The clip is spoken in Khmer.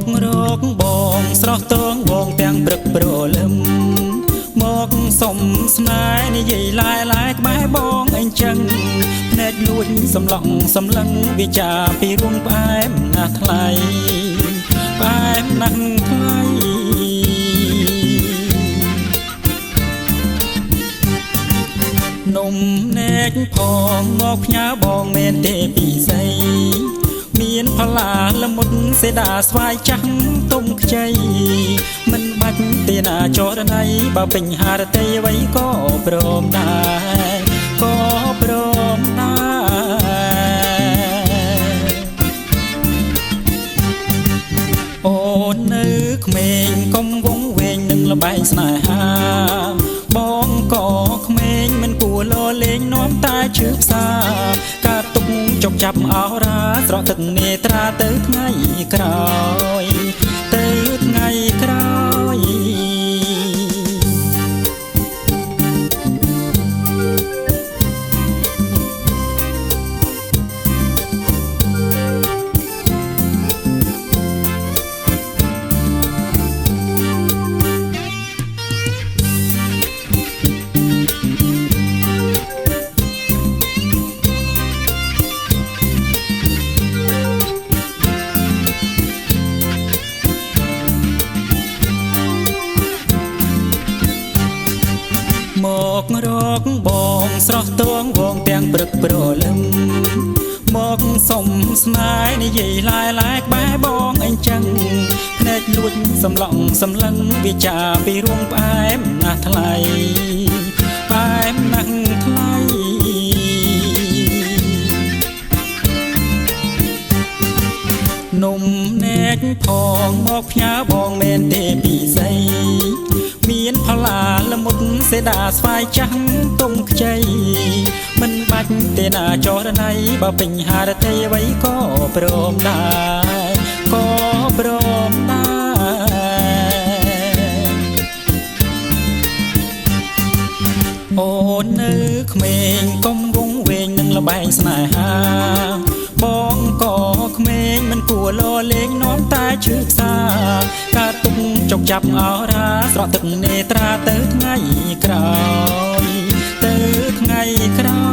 ករកបងស្រស់តងបងទាំងព្រឹកព្រលឹមមកសុំស្នេហ៍និយាយឡាយក្បែរបងអញ្ចឹងភ្នែកលួចសម្លក់សម្លឹងវាចាពីរួមផ្អែមណាស់ថ្លៃផ្អែមណាស់ថ្លៃនំនែកផងមកផ្ញើបងមែនទេពីស្អីមានផល្លាល្មុតសេដាស្វាយចាស់ទុំខ្ចីមិនបាច់ទេណាចរណៃបើពេញហារតីអ្វីក៏ព្រមដែរក៏ព្រមដែរអូននៅក្មេងកុំវងវែងនឹងល្បែងស្នេហាបងក៏ក្មេងមិនគួរលលេងនាំតែឈឺផ្សាការទុកចុកចាប់អោរាស្រក់ទឹកនេត្រាទៅថ្ងៃក្រោយទៅថ្ងៃក្រោយមករកបងស្រស់តងវងទាំងព្រឹកព្រលឹមមកសុំស្នេហ៍និយាយឡាយក្បែរបងអញ្ចឹងភ្នែកលួចសម្លក់សម្លឹងវាចាពីរួមផ្អែមណាស់ថ្លៃផ្អែមណាស់ថ្លៃនំនែកផងមកផ្ញើបងមែនទេពីស្អីមានផល្លាល្មុតសេដាស្វាយចាស់ទុំខ្ចីមិនបាច់ទេណាចរណៃបើពេញហារតីអ្វីក៏ព្រមដែរក៏ព្រមដែរអូននៅក្មេងកុំវងវែងនឹងល្បែងស្នេហាបងក៏ក្មេងមិនគួរលលេងនាំតែឈឺផ្សាការទុកចុកចាប់អោរាស្រក់ទឹកនេត្រាទៅថ្ងៃក្រោយទៅថ្ងៃក្រោយ